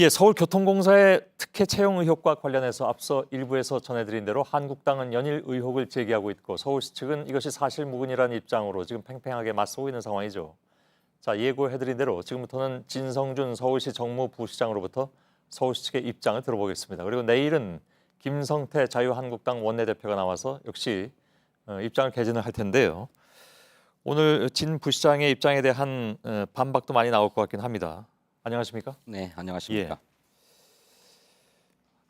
예, 서울교통공사의 특혜 채용 의혹과 관련해서 앞서 일부에서 전해드린 대로 한국당은 연일 의혹을 제기하고 있고 서울시 측은 이것이 사실무근이라는 입장으로 지금 팽팽하게 맞서고 있는 상황이죠. 자, 예고해드린 대로 지금부터는 진성준 서울시 정무부시장으로부터 서울시 측의 입장을 들어보겠습니다. 그리고 내일은 김성태 자유한국당 원내대표가 나와서 역시 입장을 개진을 할 텐데요. 오늘 진 부시장의 입장에 대한 반박도 많이 나올 것 같긴 합니다. 안녕하십니까? 네, 안녕하십니까. 예.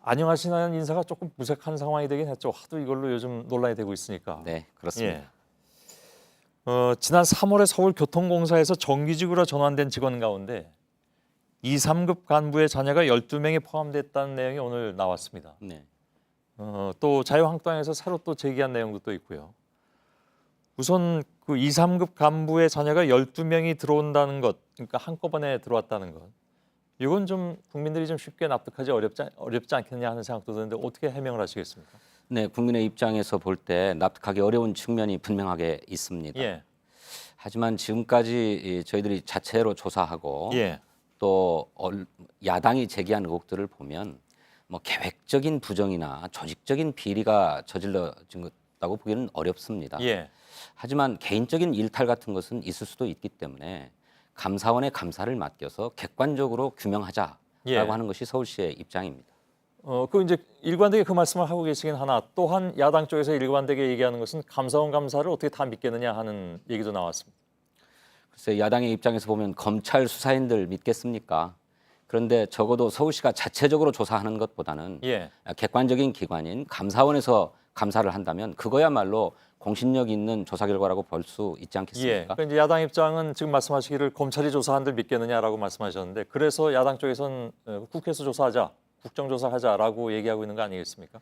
안녕하시는 인사가 조금 무색한 상황이 되긴 했죠. 하도 이걸로 요즘 논란이 되고 있으니까. 네, 그렇습니다. 예. 지난 3월에 서울교통공사에서 정규직으로 전환된 직원 가운데 2, 3급 간부의 자녀가 12명이 포함됐다는 내용이 오늘 나왔습니다. 네. 또 자유한국당에서 새로 또 제기한 내용도 또 있고요. 우선 그 2, 3급 간부의 자녀가 12명이 들어온다는 것, 그러니까 한꺼번에 들어왔다는 것. 이건 좀 국민들이 좀 쉽게 납득하지 어렵지 않겠냐 하는 생각도 드는데 어떻게 해명을 하시겠습니까? 네, 국민의 입장에서 볼 때 납득하기 어려운 측면이 분명하게 있습니다. 예. 하지만 지금까지 저희들이 자체로 조사하고 예. 또 야당이 제기한 의혹들을 보면 뭐 계획적인 부정이나 조직적인 비리가 저질러진 것다고 보기는 어렵습니다. 예. 하지만 개인적인 일탈 같은 것은 있을 수도 있기 때문에 감사원의 감사를 맡겨서 객관적으로 규명하자라고 예. 하는 것이 서울시의 입장입니다. 그 이제 일관되게 그 말씀을 하고 계시긴 하나 또한 야당 쪽에서 일관되게 얘기하는 것은 감사원 감사를 어떻게 다 믿겠느냐 하는 얘기도 나왔습니다. 글쎄 야당의 입장에서 보면 검찰 수사인들 믿겠습니까? 그런데 적어도 서울시가 자체적으로 조사하는 것보다는 예. 객관적인 기관인 감사원에서 감사를 한다면 그거야말로 공신력 있는 조사 결과라고 볼 수 있지 예. 않겠습니까? 그러니까 이제 야당 입장은 지금 말씀하시기를 검찰이 조사한들 믿겠느냐라고 말씀하셨는데 그래서 야당 쪽에서는 국회에서 조사하자, 국정조사하자라고 얘기하고 있는 거 아니겠습니까?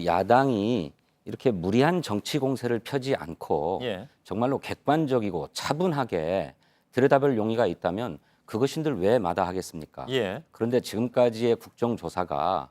야당이 이렇게 무리한 정치 공세를 펴지 않고 예. 정말로 객관적이고 차분하게 들여다볼 용의가 있다면 그것인들 왜 마다하겠습니까? 예. 그런데 지금까지의 국정조사가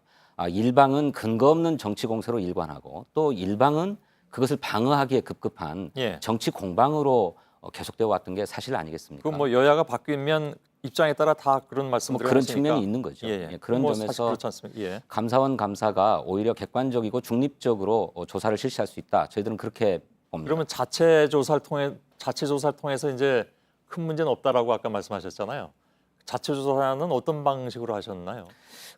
일방은 근거 없는 정치 공세로 일관하고 또 일방은 그것을 방어하기에 급급한 예. 정치 공방으로 계속되어 왔던 게 사실 아니겠습니까? 그 뭐 여야가 바뀌면 입장에 따라 다 그런 말씀들을 그런 하시니까. 측면이 있는 거죠. 예. 그런 뭐 사실 점에서 그렇지 않습니까? 예. 감사원 감사가 오히려 객관적이고 중립적으로 조사를 실시할 수 있다. 저희들은 그렇게 봅니다. 그러면 자체 조사를 통해서 이제 큰 문제는 없다라고 아까 말씀하셨잖아요. 자체 조사는 어떤 방식으로 하셨나요?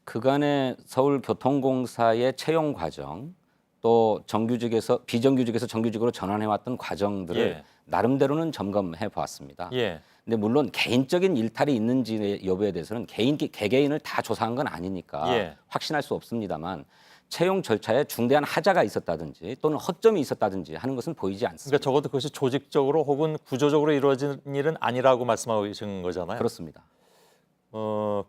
그간의 서울교통공사의 채용 과정 또 정규직에서 비정규직에서 정규직으로 전환해왔던 과정들을 예. 나름대로는 점검해 보았습니다. 예. 근데 물론 개인적인 일탈이 있는지 여부에 대해서는 개개인을 다 조사한 건 아니니까 예. 확신할 수 없습니다만 채용 절차에 중대한 하자가 있었다든지 또는 허점이 있었다든지 하는 것은 보이지 않습니다. 그러니까 적어도 그것이 조직적으로 혹은 구조적으로 이루어진 일은 아니라고 말씀하고 계신 거잖아요. 그렇습니다.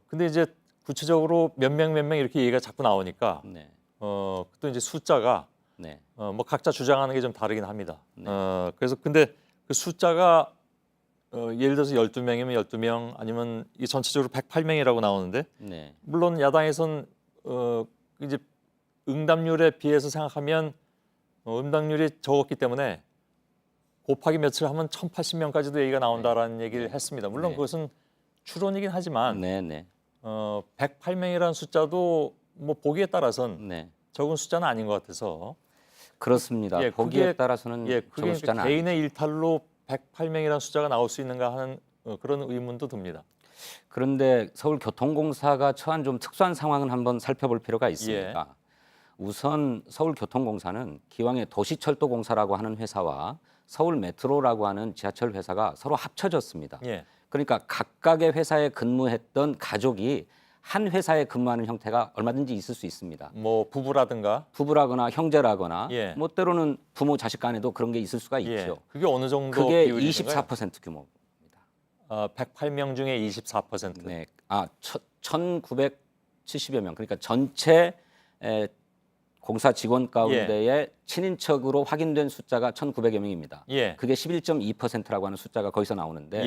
근데 이제 구체적으로 몇 명 이렇게 얘기가 자꾸 나오니까 네, 또 이제 숫자가 네, 뭐 각자 주장하는 게 좀 다르긴 합니다. 네. 그래서 근데 그 숫자가 예를 들어서 12명이면 12명 아니면 이게 전체적으로 108명이라고 나오는데 네. 물론 야당에선 이제 응답률에 비해서 생각하면 응답률이 적었기 때문에 곱하기 몇을 하면 1,080명까지도 얘기가 나온다라는 얘기를 했습니다. 물론 네. 그것은 추론이긴 하지만 네, 네, 108명이라는 숫자도 뭐 보기에 따라서는 네. 적은 숫자는 아닌 것 같아서 그렇습니다. 예, 보기에 그게- 따라서는 그게 적은 숫자는 개인의 일탈로 108명이라는 숫자가 나올 수 있는가 하는 그런 의문도 듭니다. 그런데 서울교통공사가 처한 좀 특수한 상황은 한번 살펴볼 필요가 있습니다. 예. 우선 서울교통공사는 기왕에 도시철도공사라고 하는 회사와 서울메트로라고 하는 지하철 회사가 서로 합쳐졌습니다. 예. 그러니까 각각의 회사에 근무했던 가족이 한 회사에 근무하는 형태가 얼마든지 있을 수 있습니다. 뭐 부부라든가 부부라거나 형제라거나 예. 뭐 때로는 부모 자식 간에도 그런 게 있을 수가 예. 있죠. 그게 어느 정도 그게 비율인가요? 24% 규모. 108명 중에 24%. 네, 1,970여 명. 그러니까 전체 공사 직원 가운데에 친인척으로 확인된 숫자가 1,900여 명입니다. 예. 그게 11.2%라고 하는 숫자가 거기서 나오는데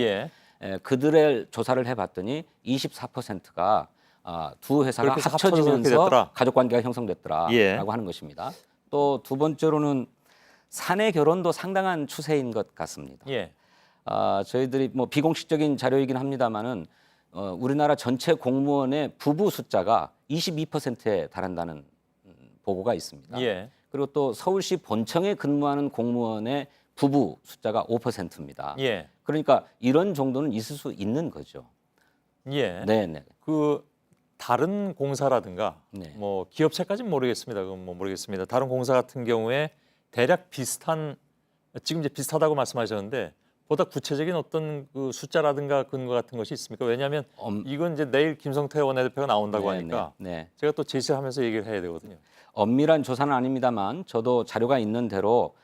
예. 그들의 조사를 해봤더니 24%가 두 회사가 그렇게 해서 합쳐져서 그렇게 합쳐지면서 됐더라. 가족 관계가 형성됐더라라고 예. 하는 것입니다. 또 두 번째로는 사내 결혼도 상당한 추세인 것 같습니다. 예. 저희들이 뭐 비공식적인 자료이긴 합니다만은 우리나라 전체 공무원의 부부 숫자가 22%에 달한다는 보고가 있습니다. 예. 그리고 또 서울시 본청에 근무하는 공무원의 부부 숫자가 5%입니다. 예. 그러니까 이런 정도는 있을 수 있는 거죠. 예. 네, 네. 그 다른 공사라든가 네. 뭐 기업체까지는 모르겠습니다. 그건 뭐 모르겠습니다. 다른 공사 같은 경우에 대략 비슷한 지금 이제 비슷하다고 말씀하셨는데 보다 구체적인 어떤 그 숫자라든가 근거 같은 것이 있습니까? 왜냐하면 이건 이제 내일 김성태 원내대표가 나온다고 네, 하니까 네. 제가 또 제시하면서 얘기를 해야 되거든요. 엄밀한 조사는 아닙니다만 저도 자료가 있는 대로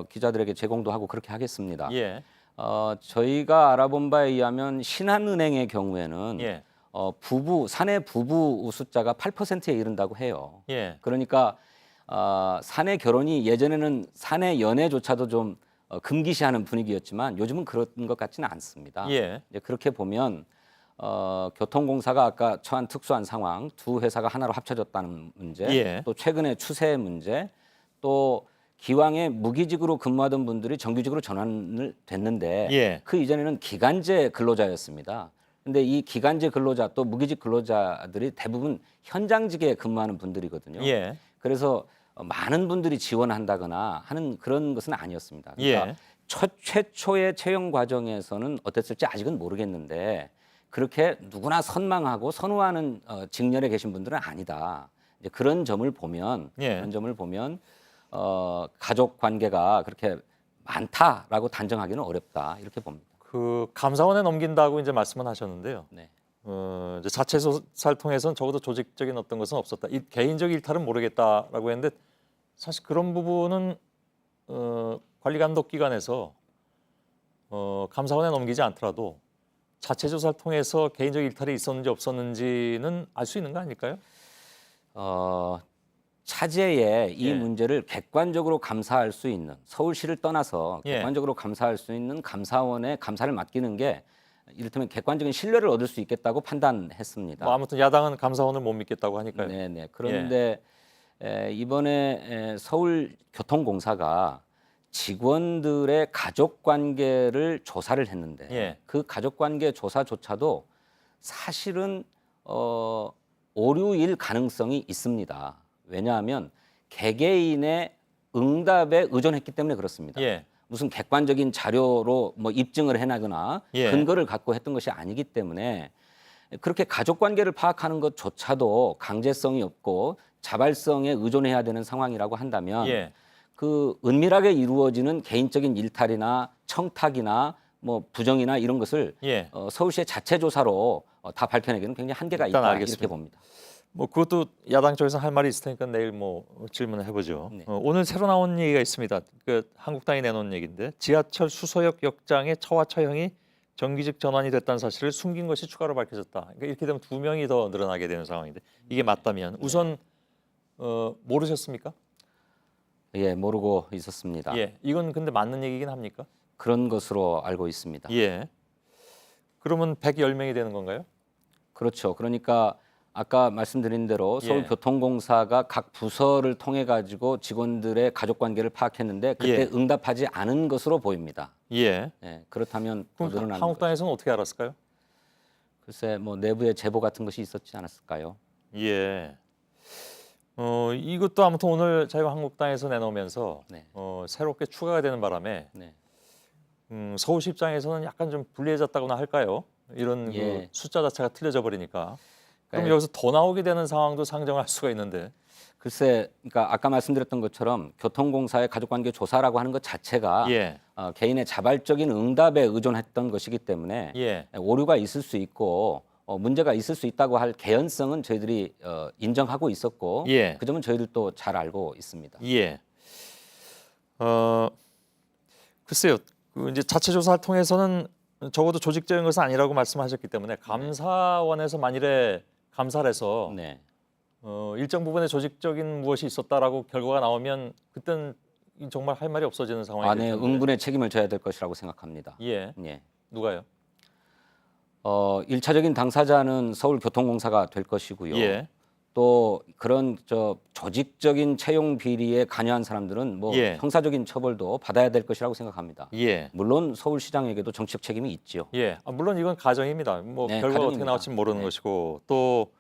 기자들에게 제공도 하고 그렇게 하겠습니다. 예. 저희가 알아본 바에 의하면 신한은행의 경우에는 예. 사내 부부 숫자가 8%에 이른다고 해요. 예. 그러니까 사내 결혼이 예전에는 사내 연애조차도 좀 금기시하는 분위기였지만 요즘은 그런 것 같지는 않습니다. 예. 이제 그렇게 보면 교통공사가 아까 처한 특수한 상황, 두 회사가 하나로 합쳐졌다는 문제, 예. 또 최근의 추세 문제, 또 기왕에 무기직으로 근무하던 분들이 정규직으로 전환을 됐는데 예. 그 이전에는 기간제 근로자였습니다. 근데 이 기간제 근로자 또 무기직 근로자들이 대부분 현장직에 근무하는 분들이거든요. 예. 그래서 많은 분들이 지원한다거나 하는 그런 것은 아니었습니다. 그러니까 예. 최초의 채용 과정에서는 어땠을지 아직은 모르겠는데 그렇게 누구나 선망하고 선호하는 직렬에 계신 분들은 아니다. 이제 그런 점을 보면 예. 그런 점을 보면 가족 관계가 그렇게 많다라고 단정하기는 어렵다 이렇게 봅니다. 그 감사원에 넘긴다고 이제 말씀은 하셨는데요. 네. 이제 자체 조사를 통해서는 적어도 조직적인 어떤 것은 없었다. 이 개인적 일탈은 모르겠다라고 했는데 사실 그런 부분은 관리감독기관에서 감사원에 넘기지 않더라도 자체 조사를 통해서 개인적 일탈이 있었는지 없었는지는 알 수 있는 거 아닐까요? 차제에 이 예. 문제를 객관적으로 감사할 수 있는 서울시를 떠나서 예. 객관적으로 감사할 수 있는 감사원에 감사를 맡기는 게 이를테면 객관적인 신뢰를 얻을 수 있겠다고 판단했습니다. 뭐 아무튼 야당은 감사원을 못 믿겠다고 하니까요. 네네. 그런데 이번에 서울교통공사가 직원들의 가족 관계를 조사를 했는데 예. 그 가족 관계 조사조차도 사실은 오류일 가능성이 있습니다. 왜냐하면 개개인의 응답에 의존했기 때문에 그렇습니다. 예. 무슨 객관적인 자료로 뭐 입증을 해나거나 예. 근거를 갖고 했던 것이 아니기 때문에 그렇게 가족 관계를 파악하는 것조차도 강제성이 없고 자발성에 의존해야 되는 상황이라고 한다면 예. 그 은밀하게 이루어지는 개인적인 일탈이나 청탁이나 뭐 부정이나 이런 것을 예. 서울시의 자체 조사로 다 밝혀내기는 굉장히 한계가 일단 있다 알겠습니다. 이렇게 봅니다. 뭐 그것도 야당 쪽에서 할 말이 있을 테니까 내일 뭐 질문을 해보죠. 네. 오늘 새로 나온 얘기가 있습니다. 그 한국당이 내놓은 얘기인데 지하철 수서역 역장의 처와 처형이 정규직 전환이 됐다는 사실을 숨긴 것이 추가로 밝혀졌다. 그러니까 이렇게 되면 2명이 더 늘어나게 되는 상황인데 이게 맞다면 우선 모르셨습니까? 예, 모르고 있었습니다. 예, 이건 근데 맞는 얘기긴 합니까? 그런 것으로 알고 있습니다. 예. 그러면 110명이 되는 건가요? 그렇죠. 그러니까 아까 말씀드린 대로 예. 서울교통공사가 각 부서를 통해 가지고 직원들의 가족 관계를 파악했는데 그때 예. 응답하지 않은 것으로 보입니다. 예. 예, 그렇다면 더 그럼 늘어나는 거죠. 한국당에서는 어떻게 알았을까요? 글쎄 뭐 내부에 제보 같은 것이 있었지 않았을까요? 예. 이것도 아무튼 오늘 자유한국당에서 내놓으면서 네. 새롭게 추가가 되는 바람에 네. 서울시 입장에서는 약간 좀 불리해졌다고나 할까요? 이런 그 예. 숫자 자체가 틀려져 버리니까. 그럼 그러니까 여기서 더 나오게 되는 상황도 상정할 수가 있는데. 글쎄, 그러니까 아까 말씀드렸던 것처럼 교통공사의 가족관계 조사라고 하는 것 자체가 예. 개인의 자발적인 응답에 의존했던 것이기 때문에 예. 오류가 있을 수 있고 문제가 있을 수 있다고 할 개연성은 저희들이 인정하고 있었고 예. 그 점은 저희들도 잘 알고 있습니다. 예. 글쎄요. 그 이제 자체 조사를 통해서는 적어도 조직적인 것은 아니라고 말씀하셨기 때문에 감사원에서 만일에 감사를 해서 네. 일정 부분의 조직적인 무엇이 있었다라고 결과가 나오면 그때는 정말 할 말이 없어지는 상황이 될 안에 텐데. 응분의 책임을 져야 될 것이라고 생각합니다. 예. 예. 누가요? 1차적인 당사자는 서울교통공사가 될 것이고요. 예. 또 그런 조직적인 채용 비리에 관여한 사람들은 뭐 예. 형사적인 처벌도 받아야 될 것이라고 생각합니다. 예. 물론 서울시장에게도 정치적 책임이 있죠. 예. 물론 이건 가정입니다. 뭐 네, 결과가 어떻게 가정입니다. 나올지 모르는 네. 것이고 또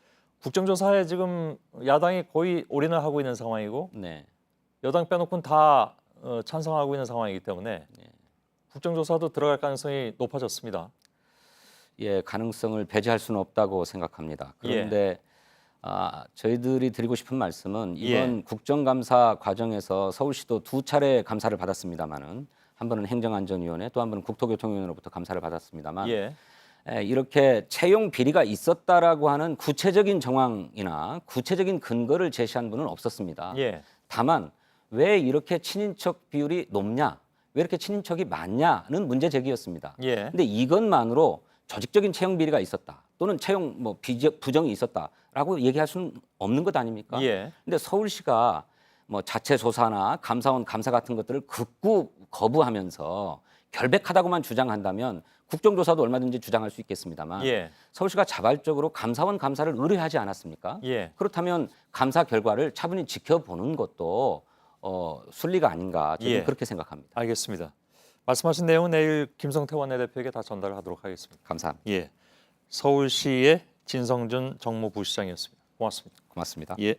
국정조사에 지금 야당이 거의 올인을 하고 있는 상황이고 네. 여당 빼놓고는 다 찬성하고 있는 상황이기 때문에 국정조사도 들어갈 가능성이 높아졌습니다. 예, 가능성을 배제할 수는 없다고 생각합니다. 그런데 저희들이 드리고 싶은 말씀은 이번 국정감사 과정에서 서울시도 2차례 감사를 받았습니다만은 한 번은 행정안전위원회 또 한 번은 국토교통위원회로부터 감사를 받았습니다만 이렇게 채용 비리가 있었다라고 하는 구체적인 정황이나 구체적인 근거를 제시한 분은 없었습니다. 다만 왜 이렇게 친인척 비율이 높냐, 왜 이렇게 친인척이 많냐는 문제 제기였습니다. 근데 이것만으로 조직적인 채용 비리가 있었다 또는 채용 뭐 부정이 있었다라고 얘기할 수는 없는 것 아닙니까? 근데 서울시가 뭐 자체 조사나 감사원 감사 같은 것들을 극구 거부하면서 결백하다고만 주장한다면 국정조사도 얼마든지 주장할 수 있겠습니다만 서울시가 자발적으로 감사원 감사를 의뢰하지 않았습니까? 그렇다면 감사 결과를 차분히 지켜보는 것도 순리가 아닌가 저는 그렇게 생각합니다. 알겠습니다. 말씀하신 내용은 내일 김성태 원내대표에게 다 전달하도록 하겠습니다. 감사합니다. 서울시의 진성준 정무부시장이었습니다. 고맙습니다. 고맙습니다. 예.